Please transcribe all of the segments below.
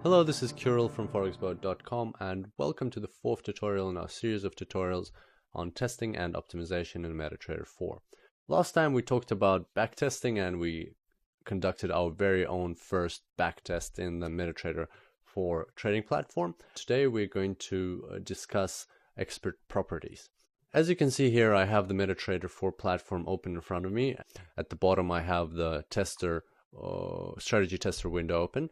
Hello, this is Kirill from forexpert.com and welcome to the fourth tutorial in our series of tutorials on testing and optimization in MetaTrader 4. Last time we talked about backtesting and we conducted our very own first backtest in the MetaTrader 4 trading platform. Today we're going to discuss expert properties. As you can see here, I have the MetaTrader 4 platform open in front of me. At the bottom I have the strategy tester window open.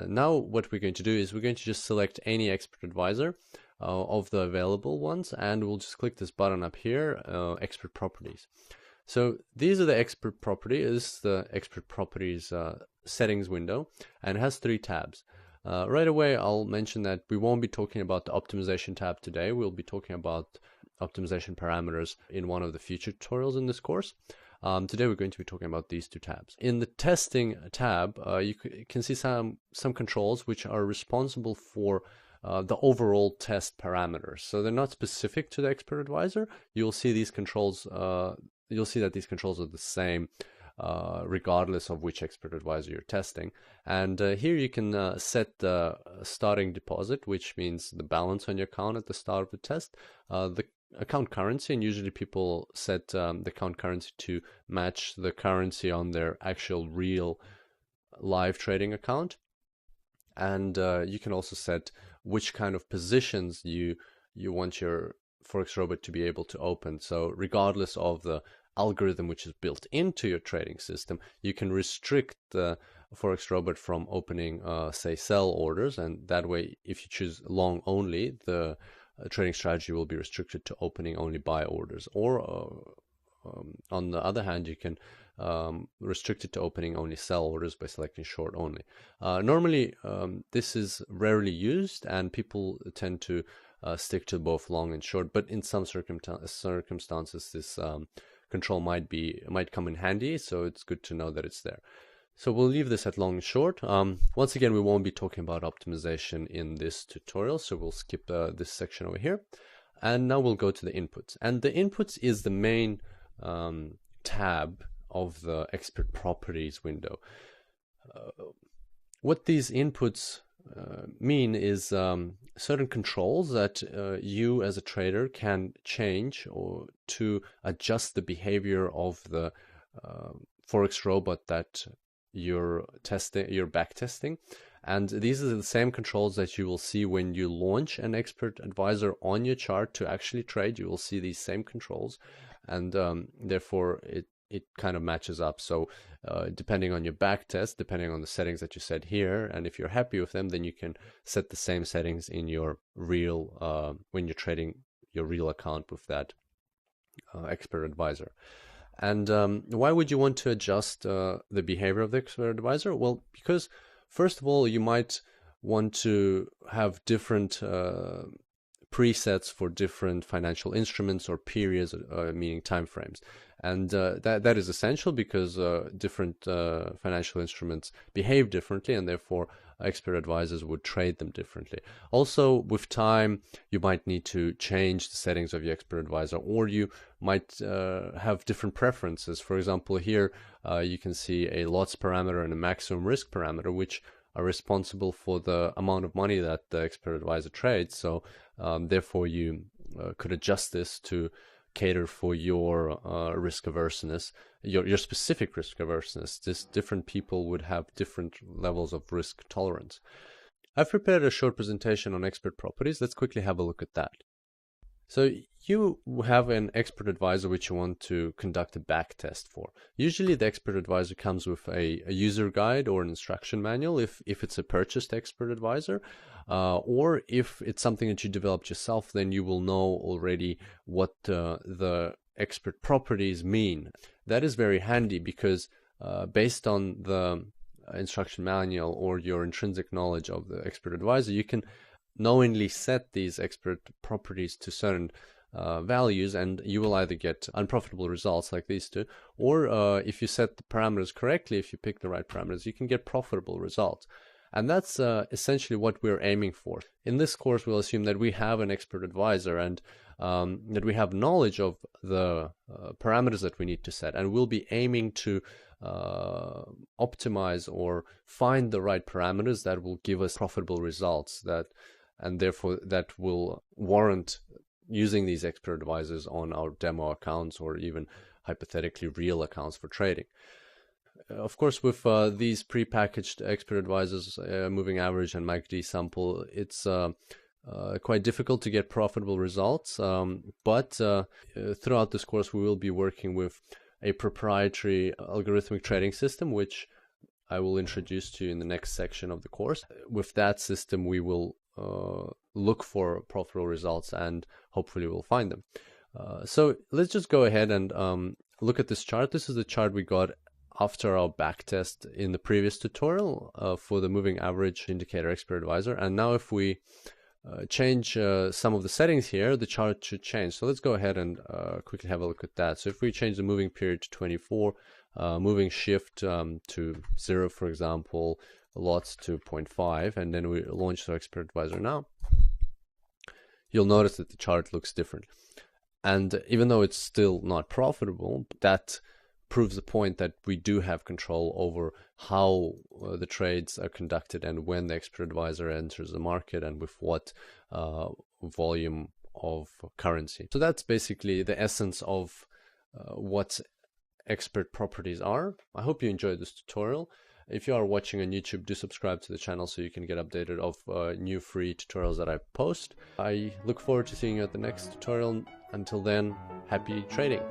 Now what we're going to do is we're going to just select any expert advisor of the available ones, and we'll just click this button up here, expert properties. So these are the expert properties, the expert properties settings window, and it has 3 tabs. Right away I'll mention that we won't be talking about the optimization tab today. We'll be talking about optimization parameters in one of the future tutorials in this course. Today we're going to be talking about these 2 tabs. In the testing tab, you can see some controls which are responsible for the overall test parameters. So they're not specific to the expert advisor. You'll see these controls. You'll see that these controls are the same regardless of which expert advisor you're testing. And here you can set the starting deposit, which means the balance on your account at the start of the test, the account currency, and usually people set the account currency to match the currency on their actual real live trading account. And you can also set which kind of positions you want your Forex robot to be able to open. So regardless of the algorithm which is built into your trading system, you can restrict the Forex robot from opening say sell orders, and that way if you choose long only, the trading strategy will be restricted to opening only buy orders, or on the other hand you can restrict it to opening only sell orders by selecting short only. Normally this is rarely used and people tend to stick to both long and short, but in some circumstances this control might come in handy, so it's good to know that it's there. So we'll leave this at long and short. Once again, we won't be talking about optimization in this tutorial, so we'll skip this section over here. And now we'll go to the inputs. And the inputs is the main tab of the expert properties window. What these inputs mean is certain controls that you as a trader can change or to adjust the behavior of the Forex robot that you're back testing. And these are the same controls that you will see when you launch an expert advisor on your chart to actually trade. You will see these same controls, and therefore it kind of matches up. So depending on your back test, depending on the settings that you set here, and if you're happy with them, then you can set the same settings in your real when you're trading your real account with that expert advisor. And why would you want to adjust the behavior of the expert advisor? Well, because first of all, you might want to have different presets for different financial instruments or periods, meaning time frames. And that is essential because different financial instruments behave differently, and therefore expert advisors would trade them differently. Also, with time, you might need to change the settings of your expert advisor, or you might have different preferences. For example, here you can see a lots parameter and a maximum risk parameter, which are responsible for the amount of money that the expert advisor trades. So therefore you could adjust this to cater for your risk averseness, your specific risk averseness. Different people would have different levels of risk tolerance. I've prepared a short presentation on expert properties. Let's quickly have a look at that. So you have an expert advisor which you want to conduct a back test for. Usually the expert advisor comes with a user guide or an instruction manual if it's a purchased expert advisor, or if it's something that you developed yourself, then you will know already what the expert properties mean. That is very handy because based on the instruction manual or your intrinsic knowledge of the expert advisor, you can knowingly set these expert properties to certain values, and you will either get unprofitable results like these 2, or if you set the parameters correctly, if you pick the right parameters, you can get profitable results. And that's essentially what we're aiming for. In this course, we'll assume that we have an expert advisor, and that we have knowledge of the parameters that we need to set, and we'll be aiming to optimize or find the right parameters that will give us profitable results, and therefore that will warrant using these expert advisors on our demo accounts or even hypothetically real accounts for trading. Of course, with these prepackaged expert advisors, moving average and MACD sample, it's quite difficult to get profitable results. But throughout this course, we will be working with a proprietary algorithmic trading system, which I will introduce to you in the next section of the course. With that system, we will look for profitable results and hopefully we'll find them. So let's just go ahead and look at this chart. This is the chart we got after our backtest in the previous tutorial for the moving average indicator expert advisor. And now if we change some of the settings here, the chart should change. So let's go ahead and quickly have a look at that. So if we change the moving period to 24, moving shift to 0, for example, lots to 0.5, and then we launch the expert advisor now, you'll notice that the chart looks different. And even though it's still not profitable, that proves the point that we do have control over how the trades are conducted and when the expert advisor enters the market and with what volume of currency. So that's basically the essence of what expert properties are. I hope you enjoyed this tutorial. If you are watching on YouTube, do subscribe to the channel so you can get updated of new free tutorials that I post. I look forward to seeing you at the next tutorial. Until then, happy trading.